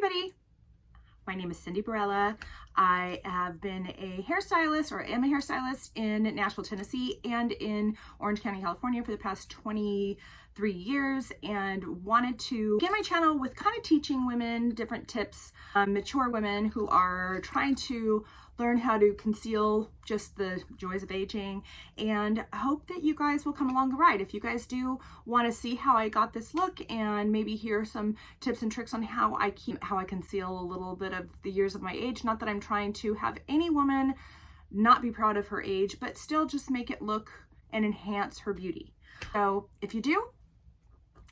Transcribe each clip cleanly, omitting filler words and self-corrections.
everybody. My name is Cindy Barella. I have been a hairstylist, or am a hairstylist in Nashville, Tennessee, and in Orange County, California for the past 23 years, and wanted to begin my channel with kind of teaching women different tips, mature women who are trying to learn how to conceal just the joys of aging, and I hope that you guys will come along the ride. If you guys do want to see how I got this look and maybe hear some tips and tricks on how I conceal a little bit of the years of my age, not that I'm trying to have any woman not be proud of her age, but still just make it look and enhance her beauty. So if you do,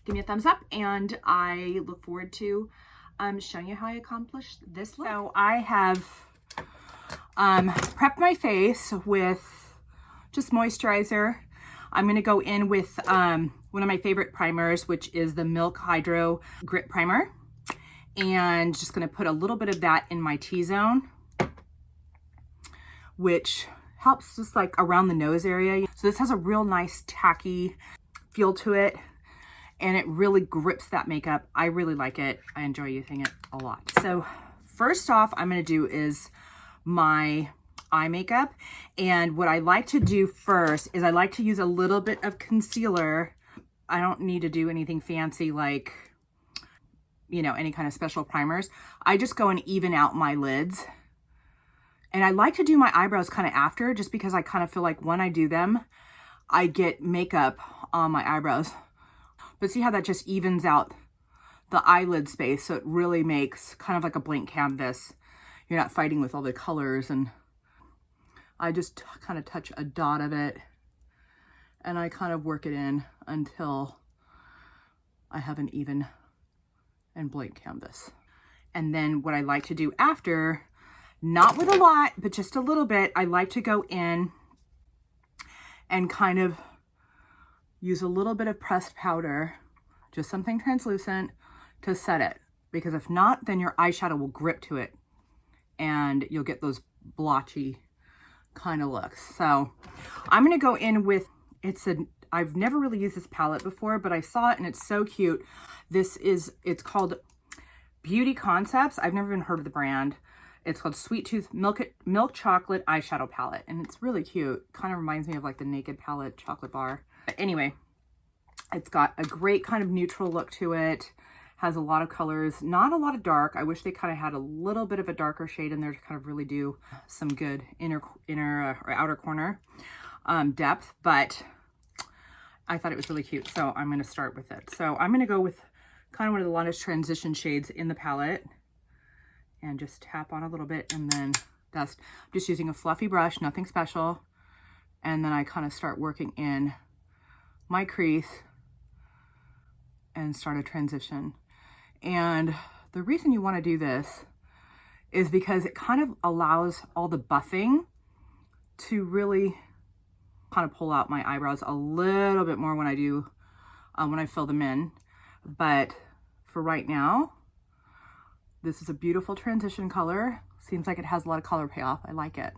give me a thumbs up, and I look forward to showing you how I accomplished this look. So I have prepped my face with just moisturizer. I'm going to go in with one of my favorite primers, which is the Milk Hydro Grip Primer, and just going to put a little bit of that in my T-zone, which helps just like around the nose area. So this has a real nice tacky feel to it, and it really grips that makeup. I really like it. I enjoy using it a lot. So first off, I'm going to do is my eye makeup, and what I like to do first is I like to use a little bit of concealer. I don't need to do anything fancy like, you know, any kind of special primers. I just go and even out my lids, and I like to do my eyebrows kind of after, just because I kind of feel like when I do them I get makeup on my eyebrows. But see how that just evens out the eyelid space, so it really makes kind of like a blank canvas. You're not fighting with all the colors, and I just kind of touch a dot of it, and I kind of work it in until I have an even and blank canvas. And then what I like to do after, not with a lot, but just a little bit, I like to go in and kind of use a little bit of pressed powder, just something translucent, to set it. Because if not, then your eyeshadow will grip to it, and you'll get those blotchy kind of looks. So I'm going to go in with, I've never really used this palette before, but I saw it and it's so cute. It's called Beauty Concepts. I've never even heard of the brand. It's called Sweet Tooth Milk Chocolate Eyeshadow Palette, and it's really cute. Kind of reminds me of like the Naked Palette chocolate bar. But anyway, it's got a great kind of neutral look to it. Has a lot of colors, not a lot of dark. I wish they kind of had a little bit of a darker shade in there to kind of really do some good inner or outer corner depth, but I thought it was really cute, so I'm going to start with it. So I'm going to go with kind of one of the lightest transition shades in the palette, and just tap on a little bit and then dust. I'm just using a fluffy brush, nothing special, and then I kind of start working in my crease and start a transition. And the reason you want to do this is because it kind of allows all the buffing to really kind of pull out my eyebrows a little bit more when I do, when I fill them in. But for right now, this is a beautiful transition color. Seems like it has a lot of color payoff. I like it.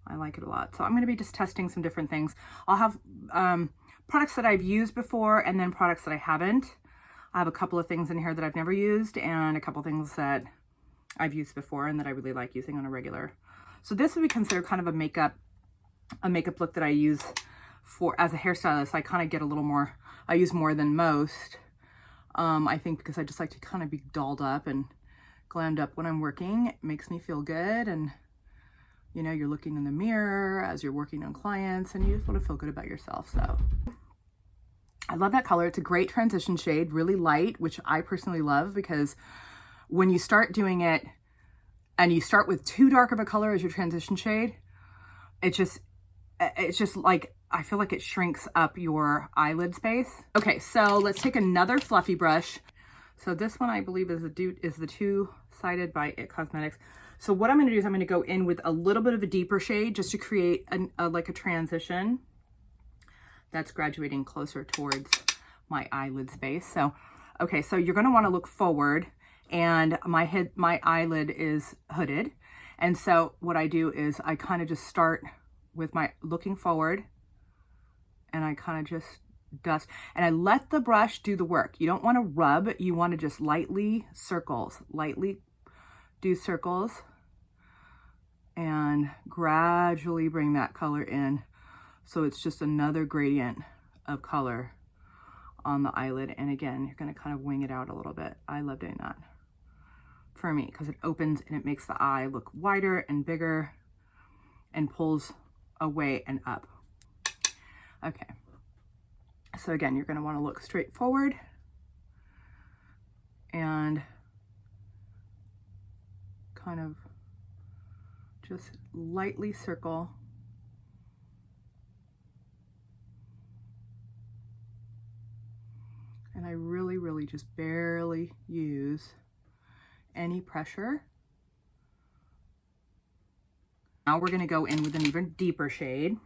I like it a lot. So I'm going to be just testing some different things. I'll have products that I've used before, and then products that I haven't. I have a couple of things in here that I've never used, and a couple things that I've used before and that I really like using on a regular. So this would be considered kind of a makeup look that I use as a hairstylist. I kind of get a little more, I use more than most. I think because I just like to kind of be dolled up and glammed up when I'm working. It makes me feel good, and you know, you're looking in the mirror as you're working on clients, and you just want to feel good about yourself. So I love that color. It's a great transition shade, really light, which I personally love, because when you start doing it and you start with too dark of a color as your transition shade, it's just like, I feel like it shrinks up your eyelid space. Okay, so let's take another fluffy brush. So this one I believe is the Two-Sided by It Cosmetics. So what I'm going to do is I'm going to go in with a little bit of a deeper shade just to create like a transition that's graduating closer towards my eyelid space. So, okay, so you're going to want to look forward, and my eyelid is hooded. And so what I do is I kind of just start with my looking forward, and I kind of just dust. And I let the brush do the work. You don't want to rub, you want to just lightly do circles and gradually bring that color in. So it's just another gradient of color on the eyelid. And again, you're going to kind of wing it out a little bit. I love doing that for me because it opens and it makes the eye look wider and bigger and pulls away and up. Okay. So again, you're going to want to look straight forward and kind of just lightly circle. And I really just barely use any pressure. Now we're going to go in with an even deeper shade.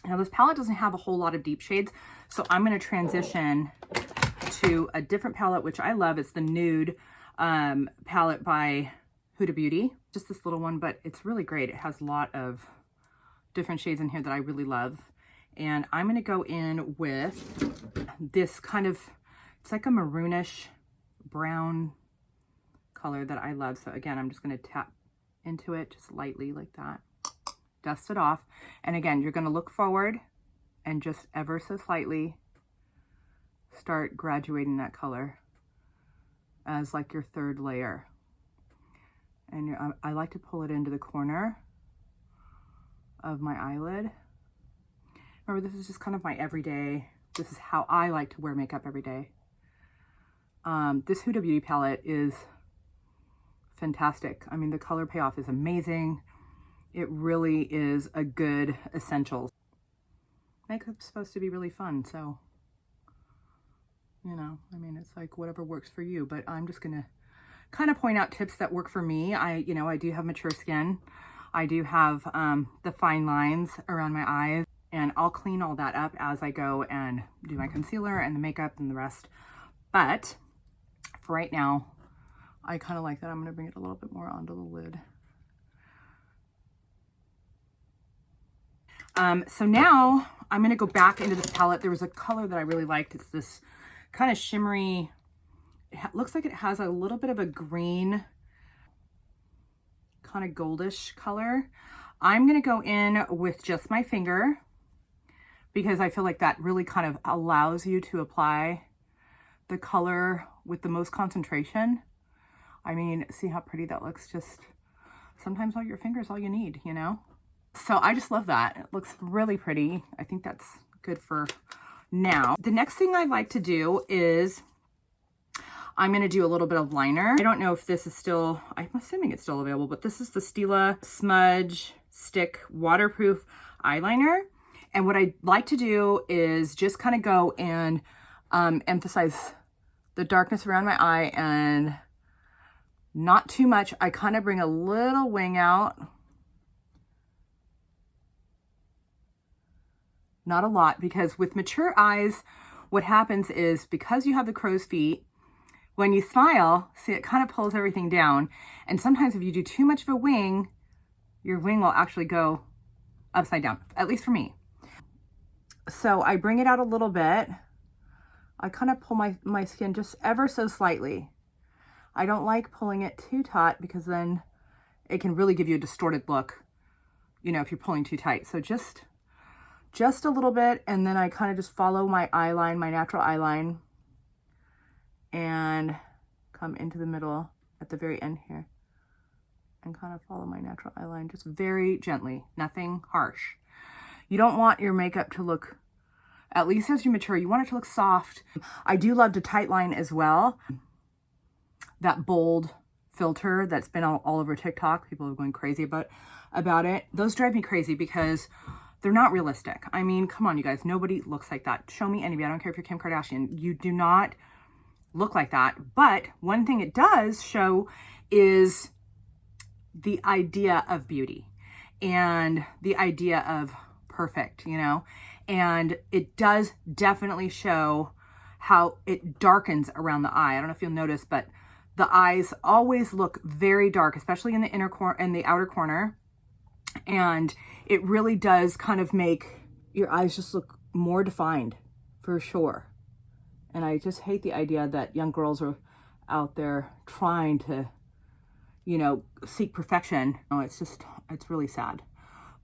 Now this palette doesn't have a whole lot of deep shades, so I'm going to transition to a different palette, which I love. It's the Nude palette by Huda Beauty. Just this little one, but it's really great. It has a lot of different shades in here that I really love. And I'm going to go in with this kind of, it's like a maroonish brown color that I love. So again, I'm just going to tap into it just lightly like that. Dust it off. And again, you're going to look forward and just ever so slightly start graduating that color as like your third layer. And I like to pull it into the corner of my eyelid. Remember, this is just kind of my everyday, this is how I like to wear makeup every day. This Huda Beauty palette is fantastic. I mean, the color payoff is amazing. It really is a good essential. Makeup's supposed to be really fun, so, you know, I mean, it's like whatever works for you, but I'm just gonna kind of point out tips that work for me. I do have mature skin. I do have the fine lines around my eyes, and I'll clean all that up as I go and do my concealer and the makeup and the rest. But for right now, I kind of like that. I'm gonna bring it a little bit more onto the lid. So now I'm going to go back into this palette. There was a color that I really liked. It's this kind of shimmery, it looks like it has a little bit of a green, kind of goldish color. I'm going to go in with just my finger because I feel like that really kind of allows you to apply the color with the most concentration. I mean, see how pretty that looks? Just sometimes all your fingers, all you need, you know? So I just love that. It looks really pretty. I think that's good for now. The next thing I like to do is I'm going to do a little bit of liner. I don't know if this is still, I'm assuming it's still available, but this is the Stila Smudge Stick Waterproof Eyeliner. And what I like to do is just kind of go and emphasize the darkness around my eye and not too much. I kind of bring a little wing out. Not a lot, because with mature eyes, what happens is because you have the crow's feet, when you smile, see, it kind of pulls everything down. And sometimes if you do too much of a wing, your wing will actually go upside down, at least for me. So I bring it out a little bit. I kind of pull my skin just ever so slightly. I don't like pulling it too taut because then it can really give you a distorted look, you know, if you're pulling too tight. So just a little bit, and then I kind of just follow my eye line, my natural eye line, and come into the middle at the very end here and kind of follow my natural eye line just very gently, nothing harsh. You don't want your makeup to look, at least as you mature, you want it to look soft. I do love to tight line as well. That bold filter that's been all over TikTok, people are going crazy about it. Those drive me crazy because they're not realistic. I mean, come on, you guys. Nobody looks like that. Show me anybody. I don't care if you're Kim Kardashian. You do not look like that. But one thing it does show is the idea of beauty and the idea of perfect, you know? And it does definitely show how it darkens around the eye. I don't know if you'll notice, but the eyes always look very dark, especially in the inner corner and the outer corner. And it really does kind of make your eyes just look more defined for sure. And I just hate the idea that young girls are out there trying to, you know, seek perfection. Oh, it's really sad.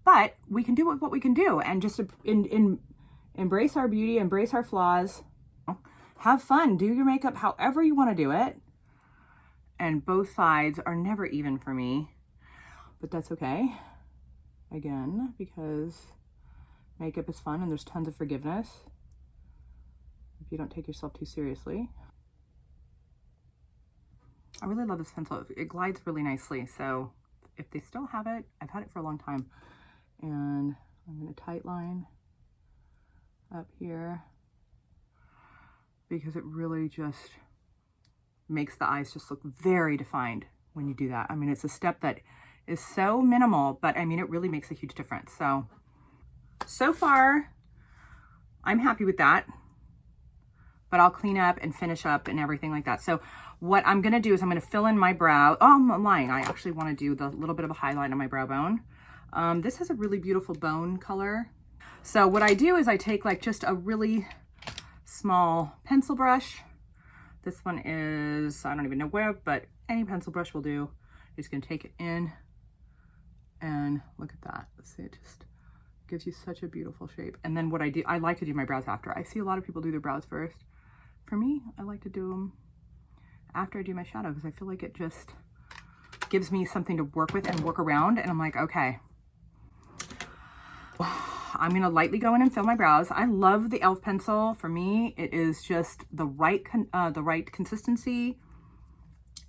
But we can do what we can do, and just embrace our beauty, embrace our flaws, have fun, do your makeup however you want to do it. And both sides are never even for me, but that's okay. Again, because makeup is fun and there's tons of forgiveness if you don't take yourself too seriously. I really love this pencil. It glides really nicely. So if they still have it, I've had it for a long time. And I'm going to tight line up here because it really just makes the eyes just look very defined when you do that. I mean, it's a step that is so minimal, but I mean, it really makes a huge difference. So far, I'm happy with that, but I'll clean up and finish up and everything like that. So what I'm going to do is I'm going to fill in my brow. Oh, I'm lying. I actually want to do the little bit of a highlight on my brow bone. This has a really beautiful bone color. So what I do is I take like just a really small pencil brush. This one is, I don't even know where, but any pencil brush will do. You're just going to take it in and look at that. See, it just gives you such a beautiful shape. And then what I do, I like to do my brows after. I see a lot of people do their brows first. For me, I like to do them after I do my shadow because I feel like it just gives me something to work with and work around. And I'm like, okay, I'm going to lightly go in and fill my brows. I love the e.l.f. pencil. For me, it is just the right consistency.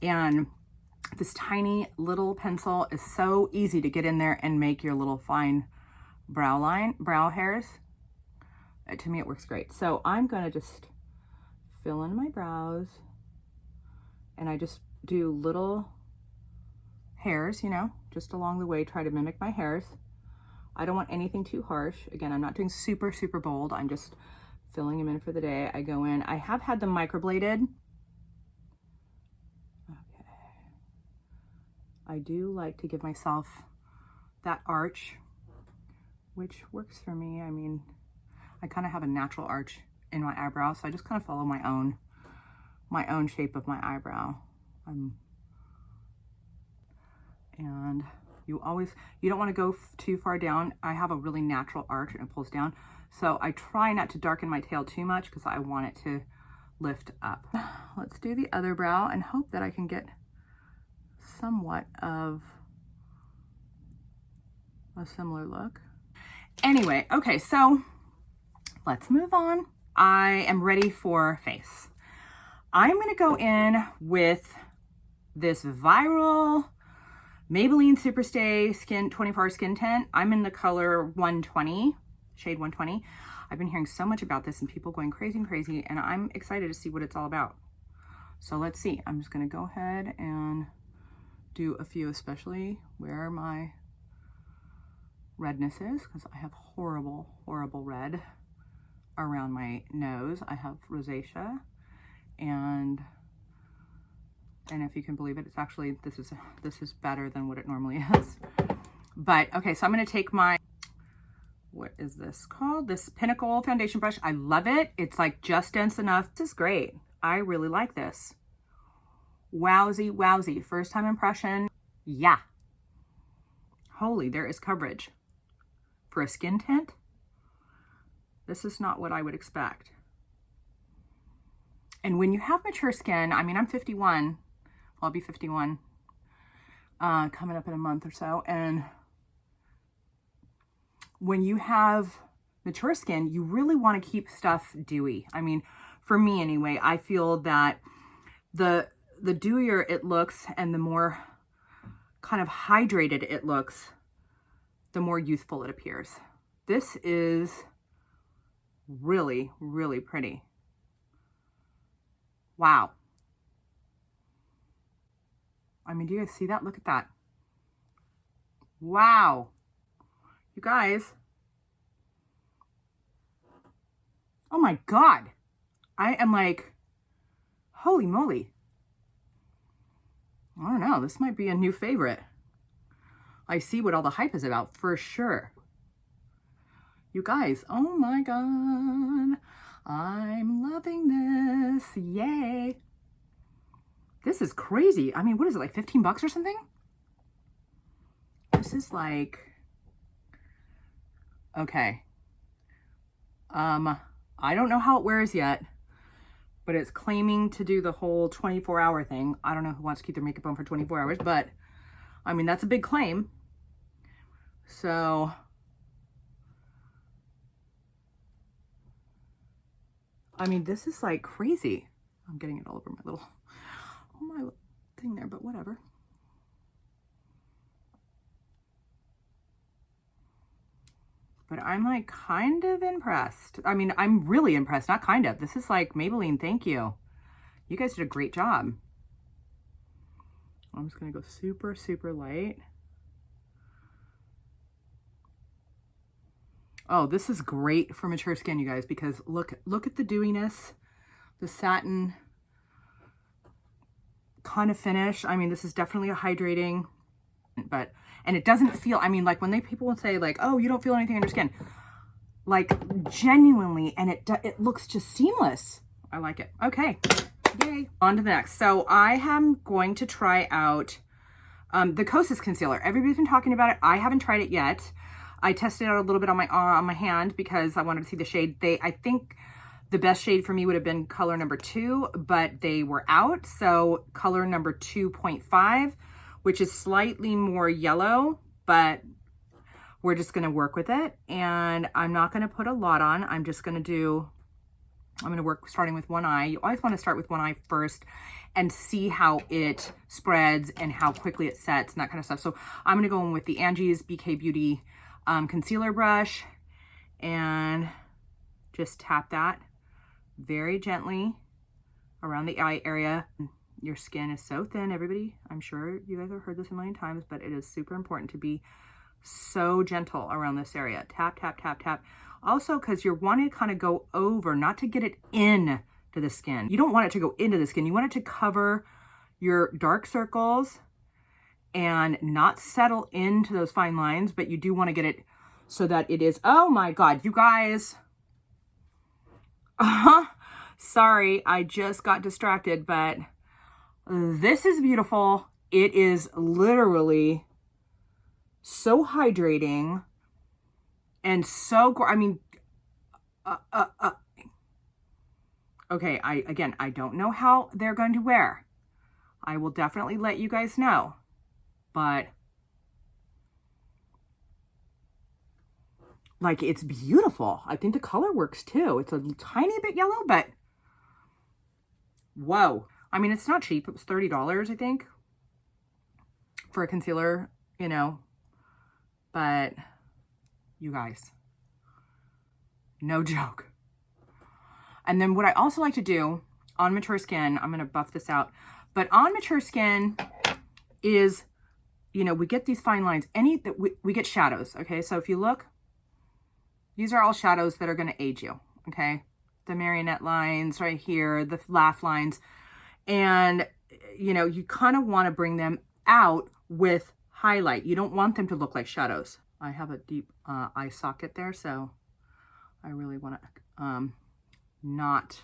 And this tiny little pencil is so easy to get in there and make your little fine brow hairs. To me, it works great. So I'm going to just fill in my brows. And I just do little hairs, you know, just along the way, try to mimic my hairs. I don't want anything too harsh. Again, I'm not doing super, super bold. I'm just filling them in for the day. I go in. I have had them microbladed. Okay. I do like to give myself that arch, which works for me. I mean, I kind of have a natural arch in my eyebrow, so I just kind of follow my own shape of my eyebrow. And you don't want to go too far down. I have a really natural arch and it pulls down. So I try not to darken my tail too much because I want it to lift up. Let's do the other brow and hope that I can get somewhat of a similar look. Anyway, okay, so let's move on. I am ready for face. I'm going to go in with this viral Maybelline Superstay Skin 24-Hour Skin Tint. I'm in the color 120, shade 120. I've been hearing so much about this and people going crazy, and I'm excited to see what it's all about. So let's see. I'm just going to go ahead and do a few, especially where my redness is, because I have horrible, horrible red around my nose. I have rosacea, and if you can believe it, it's actually, this is better than what it normally is. But okay, so I'm going to take my, what is this called? This Pinnacle foundation brush. I love it. It's like just dense enough. This is great. I really like this. Wowzy, wowzy. First time impression. Yeah. Holy, there is coverage. For a skin tint, this is not what I would expect. And when you have mature skin, I mean, I'm 51. I'll be 51 coming up in a month or so. And when you have mature skin, you really want to keep stuff dewy. I mean, for me anyway, I feel that the dewier it looks and the more kind of hydrated it looks, the more youthful it appears. This is really, really pretty. Wow. I mean, do you guys see that? Look at that. Wow. You guys. Oh my God. I am like, holy moly. I don't know. This might be a new favorite. I see what all the hype is about for sure. You guys, oh my God. I'm loving this. Yay. This is crazy. I mean, what is it, like 15 bucks or something? This is like, okay. I don't know how it wears yet, but it's claiming to do the whole 24-hour thing. I don't know who wants to keep their makeup on for 24 hours, but I mean, that's a big claim. So I mean, this is like crazy. I'm getting it all over my thing there, but whatever. But I'm like kind of impressed. I mean, I'm really impressed, not kind of. This is like Maybelline, thank you. You guys did a great job. I'm just gonna go super, super light. Oh, this is great for mature skin, you guys, because look at the dewiness, the satin kind of finish. I mean, this is definitely a hydrating, and it doesn't feel, I mean, like when people will say like, oh, you don't feel anything on your skin, like genuinely, and it looks just seamless. I like it. Okay, yay. On to the next. So I am going to try out the Kosas concealer. Everybody's been talking about it. I haven't tried it yet. I tested it out a little bit on my hand because I wanted to see the shade. I think the best shade for me would have been color number 2, but they were out. So color number 2.5, which is slightly more yellow, but we're just gonna work with it. And I'm not gonna put a lot on. I'm gonna work starting with one eye. You always wanna start with one eye first and see how it spreads and how quickly it sets and that kind of stuff. So I'm gonna go in with the Angie's BK Beauty concealer brush and just tap that very gently around the eye area. Your skin is so thin, everybody. I'm sure you guys have heard this a million times, but it is super important to be so gentle around this area. Tap, tap, tap, tap. Also, because you're wanting to kind of go over, not to get it in to the skin. You don't want it to go into the skin. You want it to cover your dark circles and not settle into those fine lines, but you do want to get it so that it is, oh my God, you guys. Sorry, I just got distracted, but this is beautiful. It is literally so hydrating and so, I mean, okay, I don't know how they're going to wear. I will definitely let you guys know, but like, it's beautiful. I think the color works too. It's a tiny bit yellow, but whoa. I mean, it's not cheap. It was $30, I think, for a concealer, you know, but you guys, no joke. And then what I also like to do on mature skin, I'm going to buff this out, but on mature skin is, you know, we get these fine lines, we get shadows. Okay. So if you look, these are all shadows that are going to age you. Okay. The marionette lines right here, the laugh lines, and you know, you kind of want to bring them out with highlight. You don't want them to look like shadows. I have a deep eye socket there, so I really want to not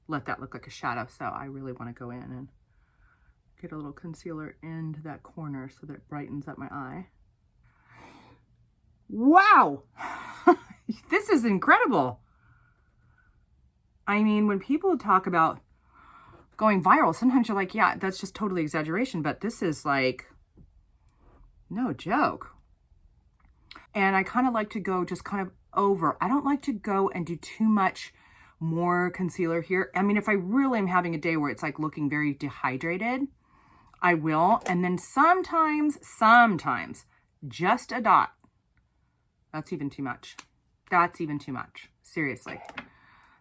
let that look like a shadow. So I really want to go in and get a little concealer into that corner so that it brightens up my eye. Wow, this is incredible. I mean, when people talk about going viral, sometimes you're like, yeah, that's just totally exaggeration, but this is like, no joke. And I kind of like to go just kind of over. I don't like to go and do too much more concealer here. I mean, if I really am having a day where it's like looking very dehydrated, I will. And then sometimes, just a dot. That's even too much. That's even too much. Seriously.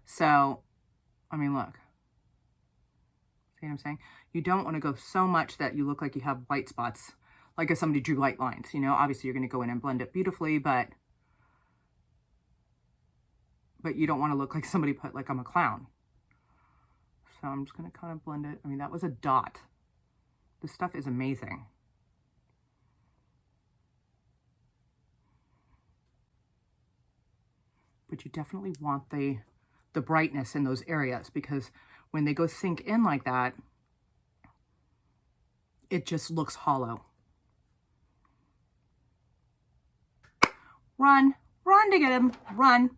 So, I mean, look. See what I'm saying? You don't want to go so much that you look like you have white spots, like if somebody drew light lines. You know, obviously you're going to go in and blend it beautifully, but you don't want to look like somebody put like I'm a clown. So I'm just going to kind of blend it. I mean, that was a dot. This stuff is amazing. But you definitely want the the brightness in those areas, because when they go sink in like that, it just looks hollow. Run, run to get him, run.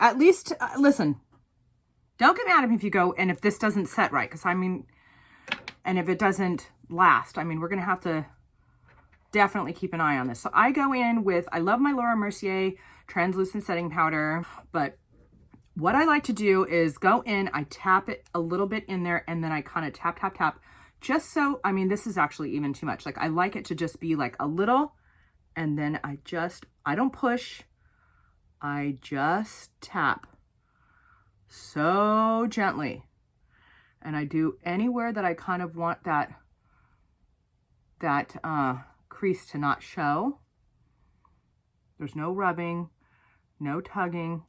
At least, listen, don't get mad at me if you go, and if this doesn't set right, because I mean, and if it doesn't last, I mean, we're going to have to definitely keep an eye on this. So I go in with, I love my Laura Mercier translucent setting powder, but what I like to do is go in, I tap it a little bit in there, and then I kind of tap, tap, tap, just so, I mean, this is actually even too much. Like, I like it to just be like a little, and then I don't push, I just tap so gently. And I do anywhere that I kind of want that crease to not show. There's no rubbing, no tugging.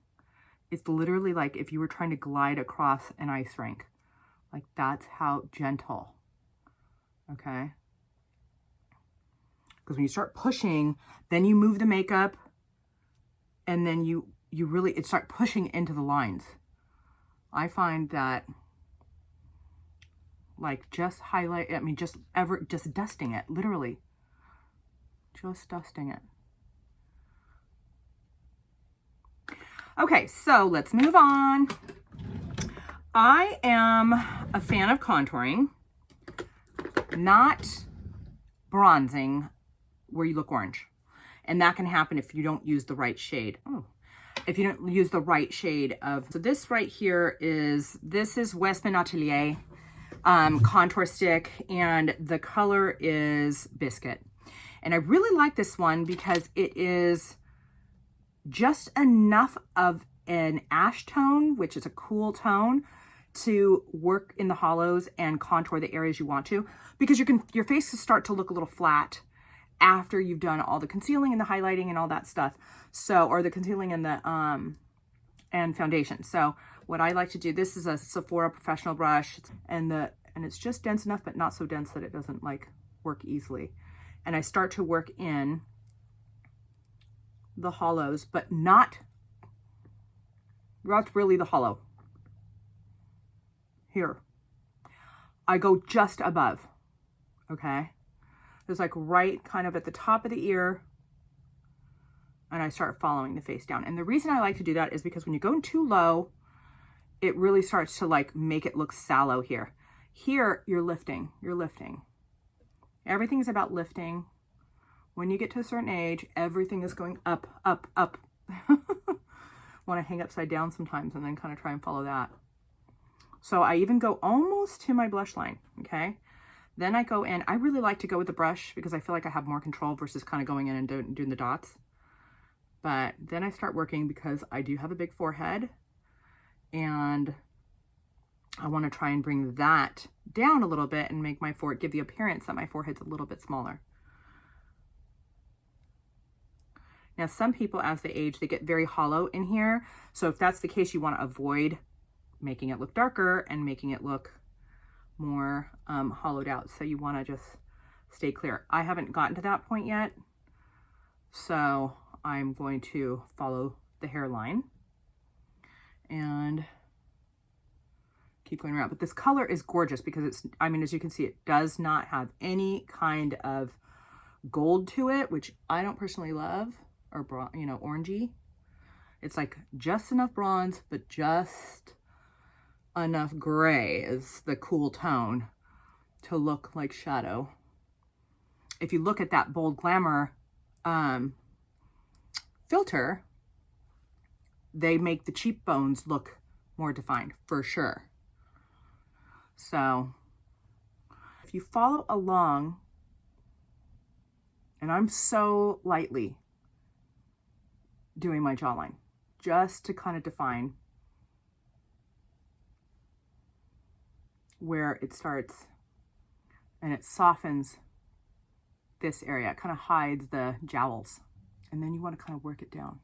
It's literally like if you were trying to glide across an ice rink. Like, that's how gentle, okay? Because when you start pushing, then you move the makeup, and then you really, it start pushing into the lines. I find that, like, just highlight, I mean, just dusting it, literally. Just dusting it. Okay, so let's move on. I am a fan of contouring, not bronzing where you look orange. And that can happen if you don't use the right shade. Oh, if you don't use the right shade of, so this right here is, this is Westman Atelier contour stick, and the color is Biscuit. And I really like this one because it is just enough of an ash tone, which is a cool tone, to work in the hollows and contour the areas you want to, because your face will start to look a little flat after you've done all the concealing and the highlighting and all that stuff. So, or the concealing and the and foundation. So what I like to do, this is a Sephora professional brush, and it's just dense enough, but not so dense that it doesn't like work easily. And I start to work in the hollows, but not really the hollow. Here, I go just above, okay? It's like right kind of at the top of the ear, and I start following the face down. And the reason I like to do that is because when you go too low, it really starts to like make it look sallow here. Here, you're lifting, Everything is about lifting. When you get to a certain age, everything is going up, up, up. Want to hang upside down sometimes and then kind of try and follow that. So I even go almost to my blush line, okay? Then I go in, I really like to go with the brush because I feel like I have more control versus kind of going in and doing the dots. But then I start working because I do have a big forehead, and I want to try and bring that down a little bit and make my forehead, give the appearance that my forehead's a little bit smaller. Now, some people, as they age, they get very hollow in here. So if that's the case, you want to avoid making it look darker and making it look more hollowed out. So you want to just stay clear. I haven't gotten to that point yet, so I'm going to follow the hairline and keep going around. But this color is gorgeous because it's, I mean, as you can see, it does not have any kind of gold to it, which I don't personally love, or you know, orangey. It's like just enough bronze, but just enough gray is the cool tone to look like shadow. If you look at that Bold Glamour filter, they make the cheekbones look more defined for sure. So if you follow along, and I'm so lightly doing my jawline just to kind of define where it starts, and it softens this area. It kind of hides the jowls, and then you want to kind of work it down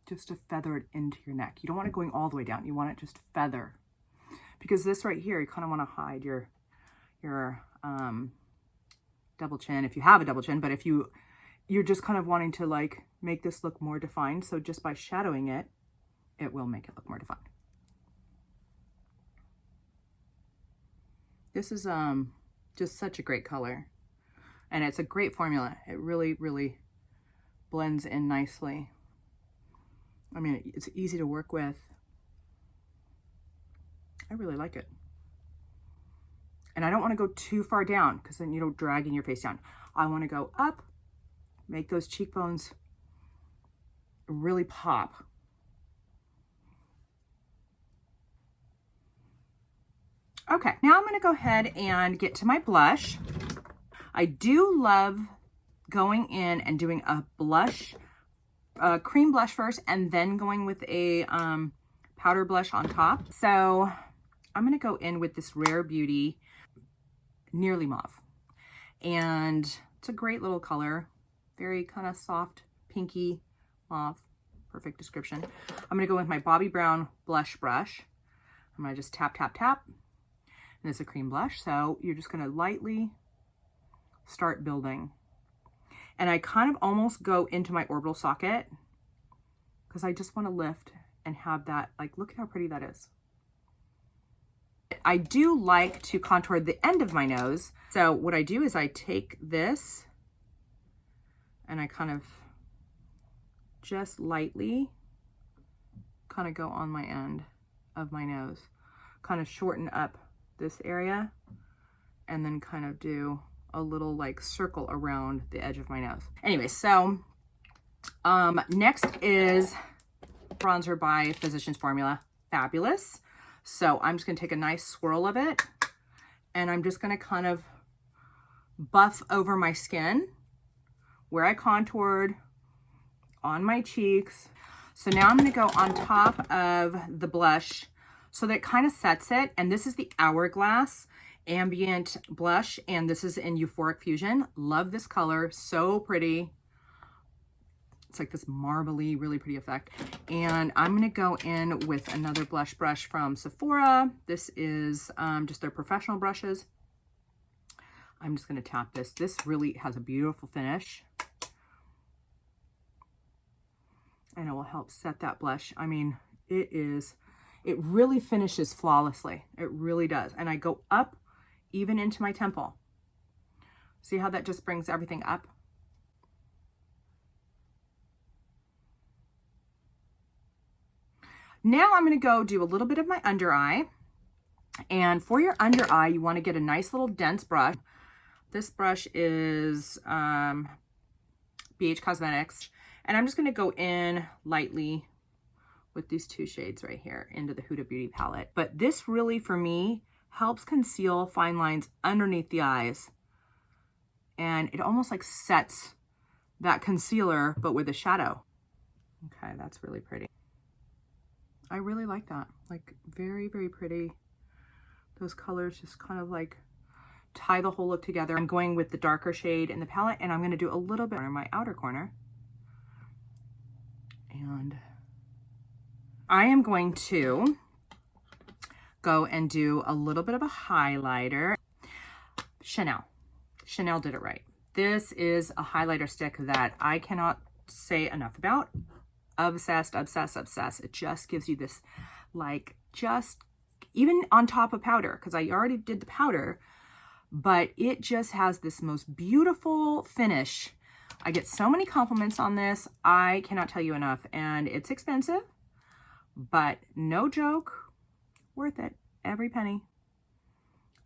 just to feather it into your neck. You don't want it going all the way down. You want it just to feather, because this right here, you kind of want to hide your double chin, if you have a double chin. But if you you're just kind of wanting to like make this look more defined. So just by shadowing it, it will make it look more defined. This is just such a great color, and it's a great formula. It really, really blends in nicely. I mean, it's easy to work with. I really like it. And I don't want to go too far down because then, you know, dragging your face down. I want to go up, make those cheekbones really pop. Okay, now I'm going to go ahead and get to my blush. I do love going in and doing a blush, cream blush first, and then going with a powder blush on top. So I'm going to go in with this Rare Beauty Nearly Mauve. And it's a great little color. Very kind of soft, pinky mauve. Perfect description. I'm going to go with my Bobbi Brown blush brush. I'm going to just tap, tap, tap. And it's a cream blush, so you're just going to lightly start building. And I kind of almost go into my orbital socket because I just want to lift and have that, like, look at how pretty that is. I do like to contour the end of my nose. So what I do is I take this and I kind of just lightly kind of go on my end of my nose, kind of shorten up this area, and then kind of do a little like circle around the edge of my nose. Anyway, so next is bronzer by Physicians Formula, Fabulous. So I'm just gonna take a nice swirl of it, and I'm just gonna kind of buff over my skin where I contoured on my cheeks. So now I'm gonna go on top of the blush so that it kind of sets it. And this is the Hourglass Ambient Blush, and this is in Euphoric Fusion. Love this color, so pretty. It's like this marbly, really pretty effect. And I'm gonna go in with another blush brush from Sephora. This is just their professional brushes. I'm just gonna tap this. This really has a beautiful finish. And it will help set that blush. I mean, it really finishes flawlessly. It really does. And I go up even into my temple. See how that just brings everything up? Now I'm going to go do a little bit of my under eye. And for your under eye, you want to get a nice little dense brush. This brush is BH Cosmetics. And I'm just going to go in lightly with these two shades right here into the Huda Beauty palette. But this really, for me, helps conceal fine lines underneath the eyes. And it almost like sets that concealer, but with a shadow. Okay, that's really pretty. I really like that. Like, very, very pretty. Those colors just kind of like tie the whole look together. I'm going with the darker shade in the palette, and I'm going to do a little bit in my outer corner. And I am going to go and do a little bit of a highlighter. Chanel did it right. This is a highlighter stick that I cannot say enough about. Obsessed, obsessed, obsessed. It just gives you this, like, just even on top of powder, because I already did the powder, but it just has this most beautiful finish. I get so many compliments on this. I cannot tell you enough. And it's expensive, but no joke, worth it. Every penny.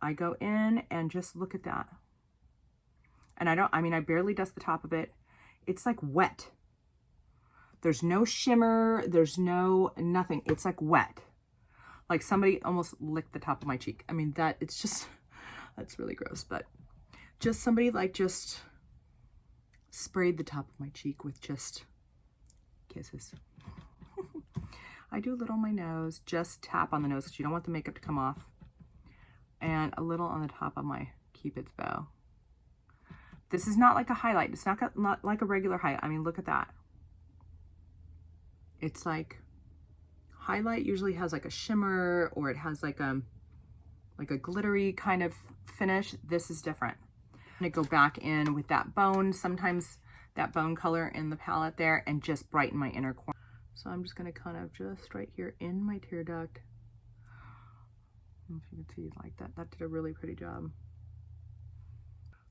I go in and just look at that. And I barely dust the top of it. It's like wet. There's no shimmer. There's no nothing. It's like wet. Like somebody almost licked the top of my cheek. I mean, it's just, that's really gross, but just somebody like just sprayed the top of my cheek with just kisses. I do a little on my nose, just tap on the nose because you don't want the makeup to come off. And a little on the top of my Cupid's bow. This is not like a highlight. It's not like a regular highlight. I mean, look at that. It's like, highlight usually has like a shimmer, or it has like a glittery kind of finish. This is different. I'm gonna go back in with that bone. Sometimes that bone color in the palette there and just brighten my inner corner. So I'm just gonna kind of just right here in my tear duct. I don't know if you can see like that. That did a really pretty job.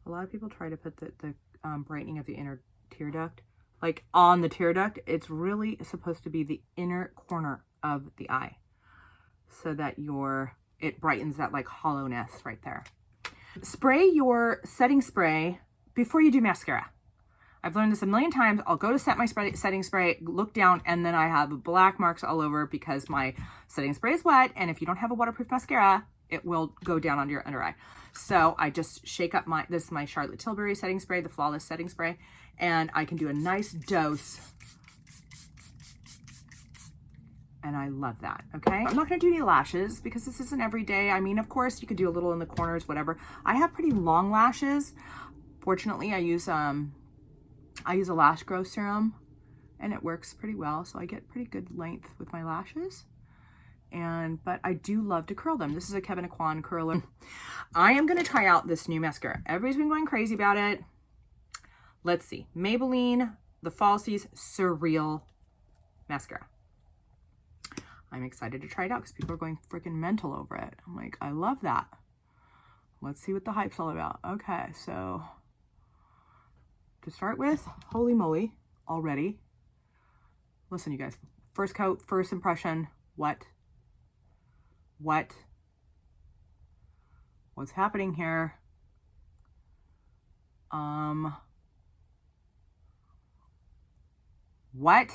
A lot of people try to put the brightening of the inner tear duct like on the tear duct. It's really supposed to be the inner corner of the eye so that it brightens that like hollowness right there. Spray your setting spray before you do mascara. I've learned this a million times. I'll go to set my setting spray, look down, and then I have black marks all over because my setting spray is wet. And if you don't have a waterproof mascara, it will go down onto your under eye. So I just shake up this is my Charlotte Tilbury setting spray, the Flawless setting spray, and I can do a nice dose. And I love that, okay? I'm not gonna do any lashes because this isn't every day. I mean, of course, you could do a little in the corners, whatever. I have pretty long lashes. Fortunately, I use a lash growth serum and it works pretty well. So I get pretty good length with my lashes. But I do love to curl them. This is a Kevyn Aucoin curler. I am gonna try out this new mascara. Everybody's been going crazy about it. Let's see, Maybelline, the Falsies Surreal Mascara. I'm excited to try it out because people are going freaking mental over it. I'm like, I love that. Let's see what the hype's all about. Okay, so to start with, holy moly, already. Listen, you guys, first coat, first impression, what's happening here? What?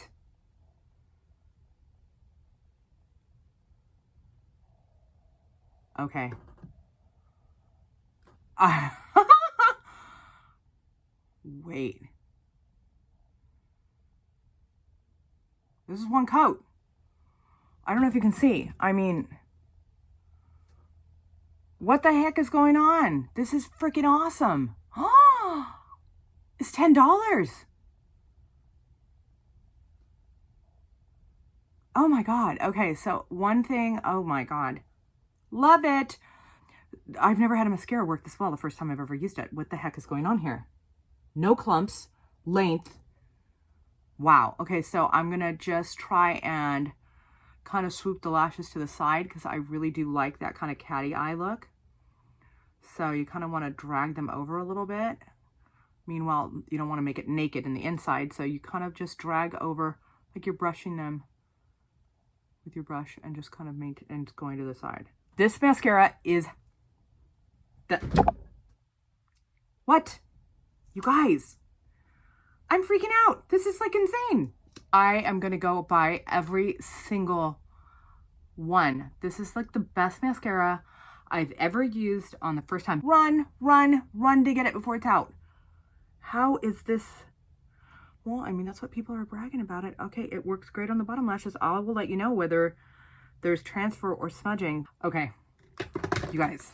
Okay. Wait. This is one coat. I don't know if you can see. I mean, what the heck is going on? This is freaking awesome. It's $10. Oh my God. Okay, so one thing, oh my God. Love it. I've never had a mascara work this well the first time I've ever used it. What the heck is going on here? No clumps, length. Wow. Okay, so I'm going to just try and kind of swoop the lashes to the side because I really do like that kind of catty eye look. So you kind of want to drag them over a little bit. Meanwhile, you don't want to make it naked in the inside. So you kind of just drag over like you're brushing them with your brush and just kind of and going to the side. This mascara is what? You guys, I'm freaking out. This is like insane. I am going to go buy every single one. This is like the best mascara I've ever used on the first time. Run to get it before it's out. How is this? Well, I mean, that's what people are bragging about it. Okay, it works great on the bottom lashes. I will let you know whether there's transfer or smudging. Okay, you guys.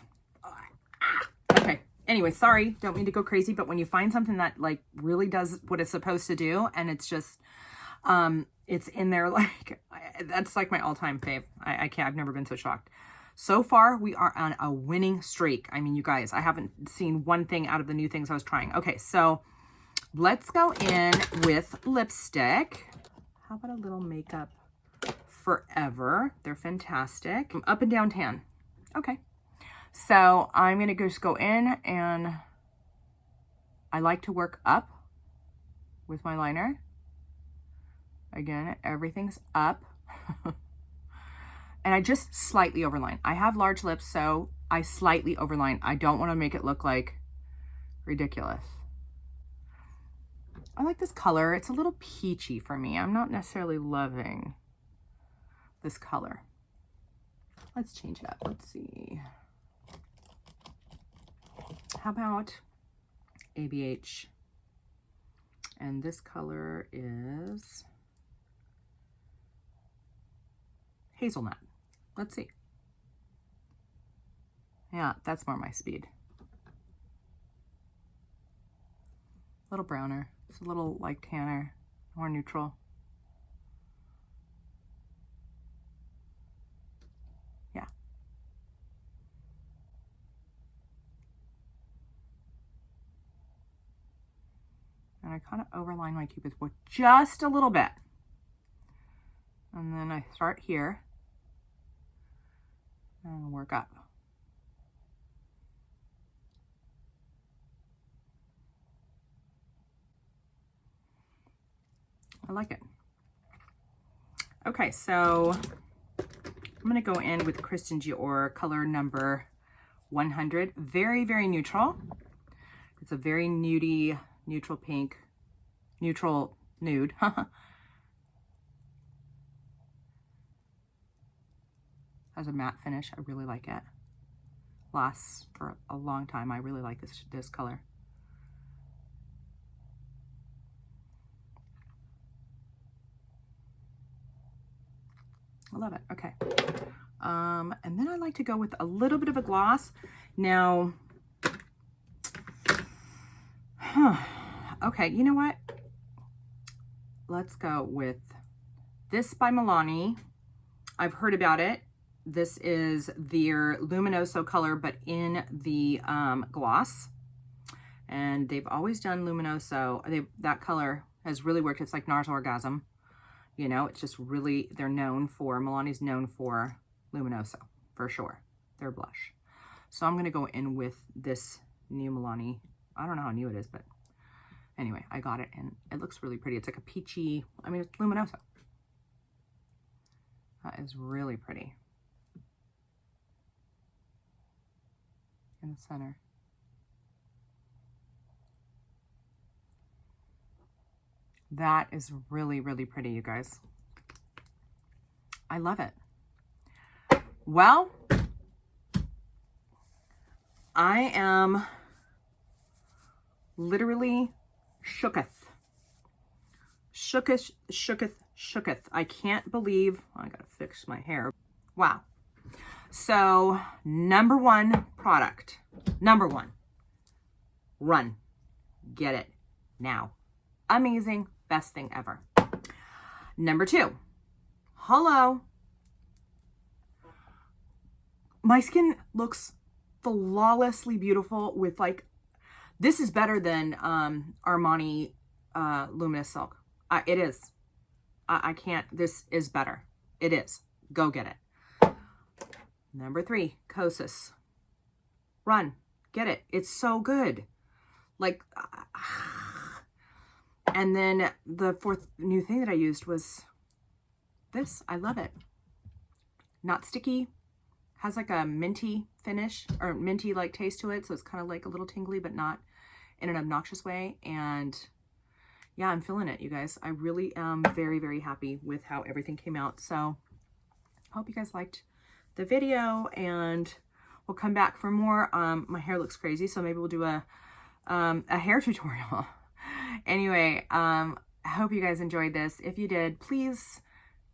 Okay, anyway, sorry, don't mean to go crazy, but when you find something that like really does what it's supposed to do and it's just, it's in there, like, that's like my all-time fave. I can't, I've never been so shocked. So far, we are on a winning streak. I mean, you guys, I haven't seen one thing out of the new things I was trying. Okay, so let's go in with lipstick. How about a little Makeup Forever? They're fantastic. Up and Down Tan. Okay. So I'm going to just go in and I like to work up with my liner. Again, everything's up. And I just slightly overline. I have large lips, so I slightly overline. I don't want to make it look like ridiculous. I like this color. It's a little peachy for me. I'm not necessarily loving this color. Let's change it up. Let's see. How about ABH? And this color is Hazelnut. Let's see. Yeah, that's more my speed. A little browner. It's a little like tanner, more neutral. Yeah. And I kind of overline my Cupid's bow just a little bit. And then I start here and work up. I like it. Okay, so I'm going to go in with Kristen Dior color number 100. Very, very neutral. It's a very nudie, neutral pink, neutral nude. Has a matte finish. I really like it. Lasts for a long time. I really like this color. I love it. Okay. And then I like to go with a little bit of a gloss. Now, okay, you know what? Let's go with this by Milani. I've heard about it. This is their Luminoso color, but in the gloss. And they've always done Luminoso. That color has really worked. It's like NARS Orgasm. You know, it's just really, they're known for, Milani's known for Luminoso, for sure. Their blush. So I'm going to go in with this new Milani. I don't know how new it is, but anyway, I got it and it looks really pretty. It's like a peachy, I mean, it's Luminoso. That is really pretty. In the center. That is really, really pretty, you guys. I love it. Well, I am literally shooketh. Shooketh, shooketh, shooketh. I can't believe, I gotta fix my hair. Wow. So, number one product. Number one. Run. Get it now. Amazing. Best thing ever. Number two. Hello. My skin looks flawlessly beautiful with like, this is better than Armani Luminous Silk. It is. I can't, this is better. It is. Go get it. Number three, Kosas. Run. Get it. It's so good. Like, and then the fourth new thing that I used was this. I love it. Not sticky. Has like a minty finish or minty like taste to it. So it's kind of like a little tingly, but not in an obnoxious way. And yeah, I'm feeling it, you guys. I really am very, very happy with how everything came out. So I hope you guys liked the video and we'll come back for more. My hair looks crazy, so maybe we'll do a hair tutorial. Anyway, I hope you guys enjoyed this. If you did, please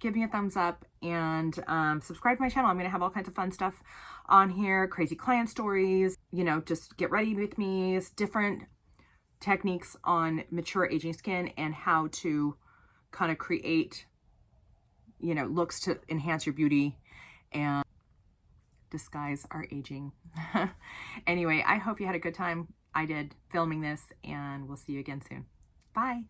give me a thumbs up and subscribe to my channel. I'm going to have all kinds of fun stuff on here, crazy client stories, you know, just get ready with me, different techniques on mature aging skin and how to kind of create, you know, looks to enhance your beauty and disguise our aging. Anyway, I hope you had a good time. I did filming this and we'll see you again soon. Bye.